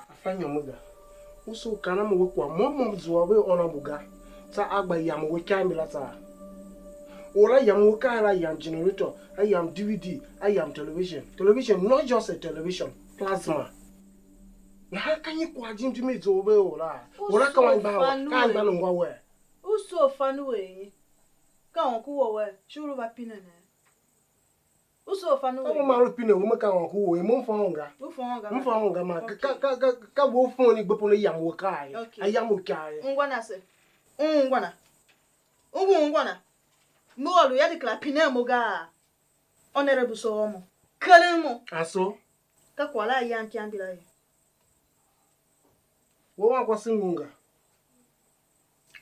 Afanyô muga. Uso kana mu kwa mom zuwawe ona buga. Ta agba yam we kamila ta. Ola yam we kara yam generator, I am DVD, I am television. Television not just a television, plasma. How can you kwa jim to me zuwawe ola? Ola kan ba ngwa we. Uso fanu we. Kan ku we, shuru ba pinana. Uso fanu we. Ko ma ro pina wo kan ku we mo fonga. Mfonga ma ka wo fon ni gbepo ni yam we kai. Ayam we kai. Ngwana se. Ngwana. Ngwana. Molu ya dikla pina mo ga. Honorable so mo. Kalemo. Aso. Ka kwala yan kiambila ye. Wo wa kwasi ngunga.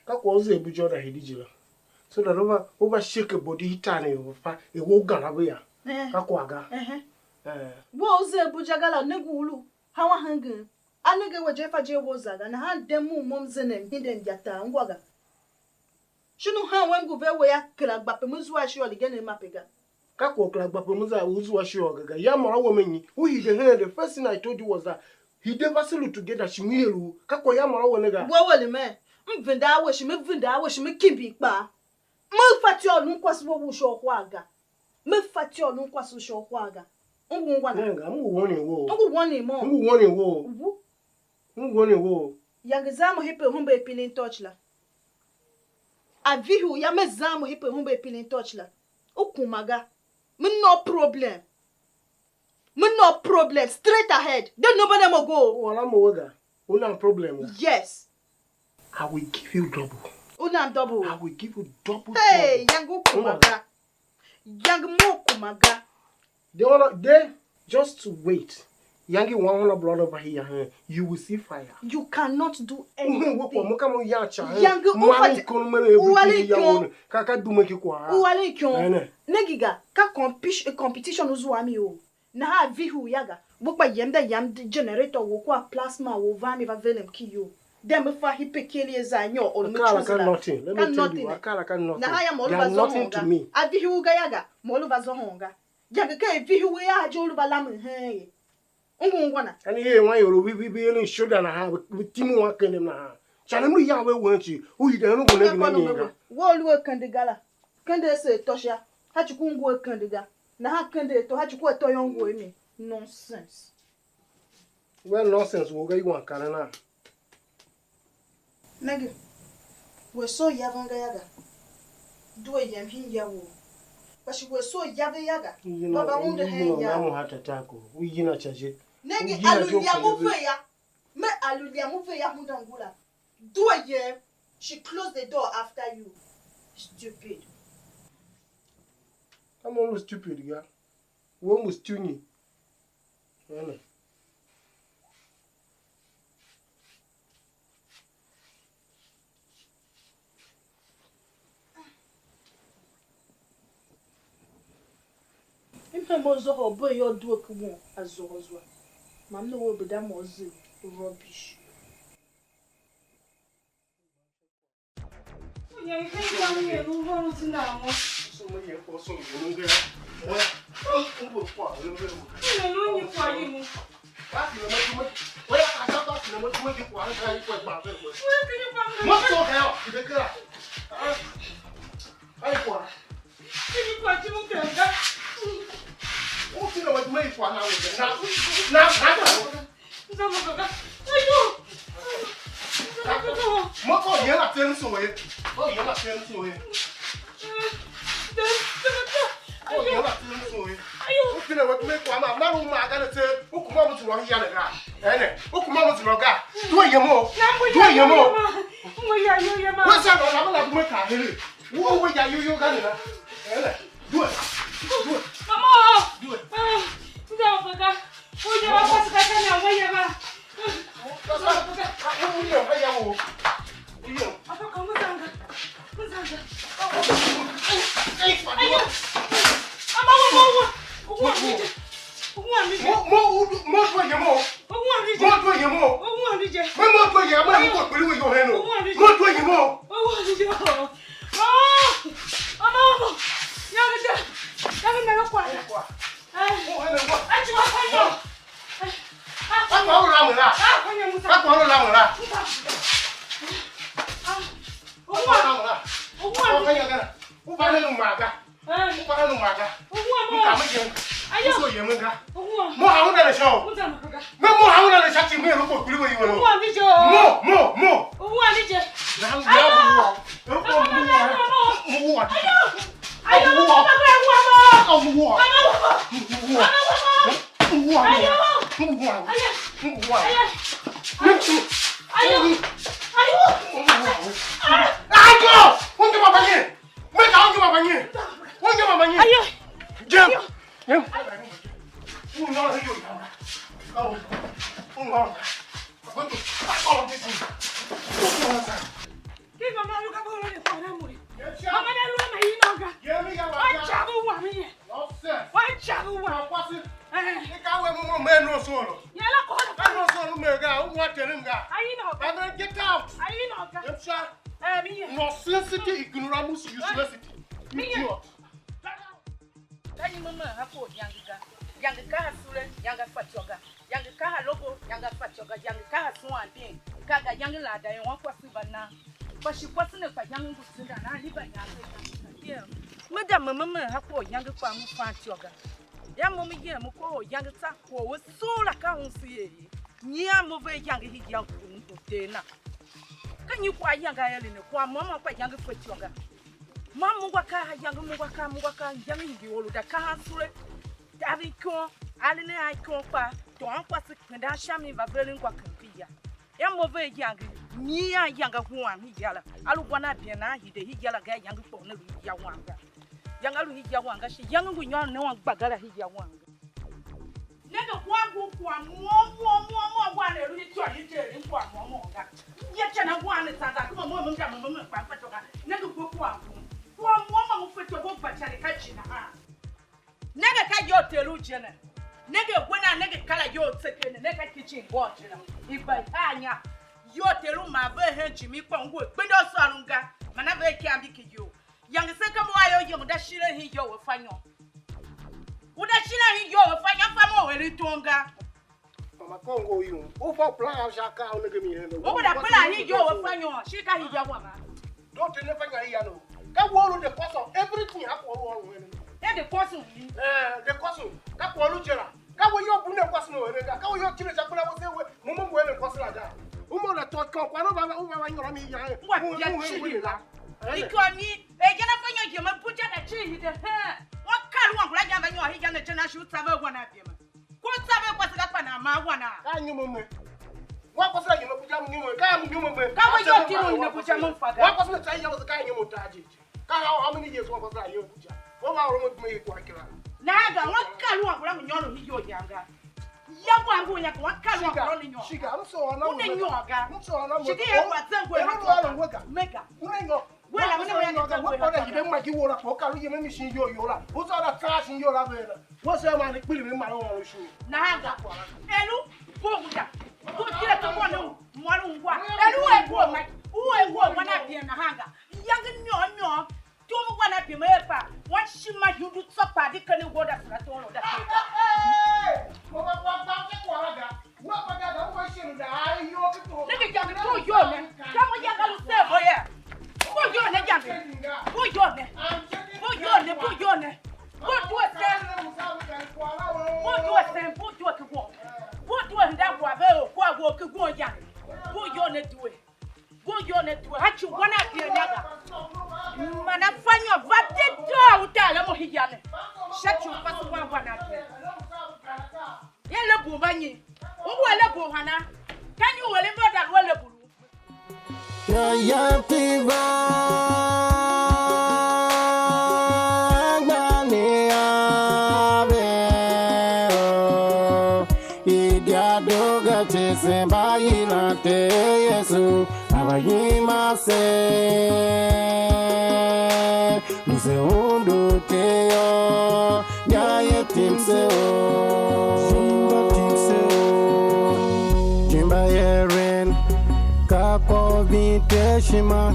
Ka kwa ozo ebujo da hidijila. So that over shake body hitane ofa e wo gana be ya. Ka kwa ga. Wo ozo ebuja gala negulu. Hawa hangin. Anege wejefa je wozaga na ha demu momzene hinden jata ngwaga. Shunu ha wengu vewe ya kila gbape muzuwa shi oligene mapega. Ka kwa kila gbape muzuwa shi ogaga. Ya mara womenyi. Who the first thing I told you was that he never salute together shimiru. Ka kwa ya mara wonega. Wo wole me. Mvinda awo shi me kimbi pa. Me fati onu kwasu wo sho kwaga. Me fati onu kwasu sho kwaga. Ngwana. Nga mu woni wo. Ngwoni mo. Mu woni wo. Ngwoni wo. Yange zamu hipe humbe epilin touch la. Avihu ya me zamu hipe humbe epilin touch la. Okumaga. Me no problem. Straight ahead. Don't nobody mo go. Wala mo wega. Una problem. Yes. I will give you double. Una double. I will give you double. Hey, yangu kumaga. Yangu mo kumaga. They just to wait. Yangi one blood over here. You will see fire. You cannot do anything. Yangi Negiga ka competition uzuami o. Na ha vihu yaga. Bukba yam generator wo kwa plasma wo vami va velem kiyo. Dem fa hipekeli ezanyo or nothing. Let me tell you, I can't na haya molu bazonga to me. Avihu ga yaga molu bazonga. Yaga ka vihu ya jolu balam he. Ngwana. And here why you we be in shoulder na ha with timu wa kende na ha. Chana mu ya we want you. Who you don't go na me. Wo lu kende gala. Kende se tosha. Ha chukungu kende ga. Na ha kende to ha chukwu to yongo emi. Nonsense. Well nonsense wo ga you wan kana na. Nege. We so yavanga yaga. Do yam hin yawo. But we so yaga. Baba unde hen ya. Mo heart attack o. We yina chaje. Nege alulia move ya. Me alulia move ya mudangula. Do yam. She closed the door after you. Stupid. I'm almost stupid, yeah. We almost tuning. Really. Mozo boy your do kumo azozwa. Mam no wo beda mozo rubbish. Oye, ke ya mi e lu ro ti na mo. So mo ye ko so mo nge. O bo kwa lo be mo. Ni lo ni kwa yi mu. Ba ti mo mo. O ya ka sa ba ti mo mo ki kwa ka yi kwa ba fe ko. Wo ke ni pa Mo so ka yo, ibe kra. Ai kwa. Ki ni kwa ti mo ke ga. O ti na wa me kwa na wo na. Nza mo ga. Ayo. Mo ko ye la ten so ye. O ye la ten so ye. O ye la ten so ye. Ayo. O ti na wa me kwa na ru ma ga na te. O kuma mo ti ro ya na ga. Ene, o kuma mo ti ro ga. Do ye mo. Do ye mo. Mo ya yo ya ma. Wa sa no na la me ka hele. Wo ya yo ga na. Ene. Do it. Do it. Mama. Do it. Nza mo ga. O je wa pa ska ta na wa ya ba. Yange ta ko so la ka unsi nya mo ve yange hi yang ku de na kan yi kwa yanga ya ne kwa mama kwa yange fati wanga mamu kwa ka yange mu kwa ka yange hi wolu da ka sure davi ko ale ne ai ko pa to an kwa se kwenda shami va velen kwa kampia ya mo ve yange nya yanga hu an hi yala alu kwa na bien na hi de hi yala ga yange po na ru ya wanga yanga lu hi ya wanga shi yange ngu nyon ne wan gbagara hi ya wanga nega kwangu kwa mo bwana rudi tu ajite ni kwa mo nga yecha na bwana sasa kama mo mga mo kwa fatoka nega kwa mo feto go bachale ka china ha nega ka yo telu jena nega bwana nega kala yo tekene nega kitchen go jena iba anya yo telu ma be he jimi kwa ngo gbedo so arunga mana be kiambi kiyo yangi se kama ayo yo da shire hi yo we fanyo uda shina hi yo fanya famo weli tonga mama kongo yu o fo plan shaka o nege mi hendo o da plan hi yo fanyo shika hi ya wa ma don't ne fanya hi ya no ka wo the cost of everything hapo wo wo the cost the cost ka ko lu jera ka wo yo bu ne cost no we ka wo yo kire ja kula wo se we mo mo we le cost la da o mo na to ko kwa no ba nyoro mi ya wa ya chi la ikoni e jana fanya je ma puja da chi hi de ha wakalu wangula jamba nyo hi jana jana shu tsabe wana bima ko tsabe kwa sika na ma wana ka nyumo mwe wa ko sira nyumo puja nyumo ka mu nyumo mwe ka wo yo tinu ne puja mo faga wa ko sira tsayi yawo ka nyumo taji ka how many years wa ko sira yo puja wo wa ro mo me kwa kira na ga wakalu wangula nyono hi yo janga ya wangu nya wakalu wangula nyo shiga am so ona une nyoga so ona mo shigi ya kwa tsengo ya mega une nyo wela mwana wanya tsengo wa ko yibe ma ki wo la ko ka lu yeme mi shin yo la o so da tra shin yo la be na wo so ma ni pili mi ma lo shu na ga elu boguja ko tire to ko no mwalu ngwa elu we go ma uwe go wana bia na hanga yang nyo to mo wana bia me pa wa shima yudu tsopa de kan go da fra to no da mo ba ke ko la ga wo ba ga da wo shin da ai yo ki to ne ga to yo ne ka mo ya ga lu se bo ye bo yo ne ja bo yo ne bo yo ne bo yo ne bo do se bo do se bo do ke go bo do nda kwa be o kwa go ke go ya bo yo ne do ha chu wana bia nyaga mana fanyo vate do utala mo hijane shachu pasu wa wana bia yele bu banyi o wele bu hana kan you wele mo da wele bulu ya piva gbani ave idia doga chese bayina te yesu abayima se muse undo teo ya yetimse Jimba yeren kako viteshima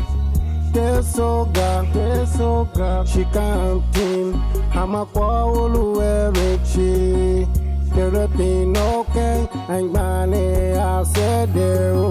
Tesoga, she can't in. Hamakwa Uluerechi. Everything okay, and money I said there.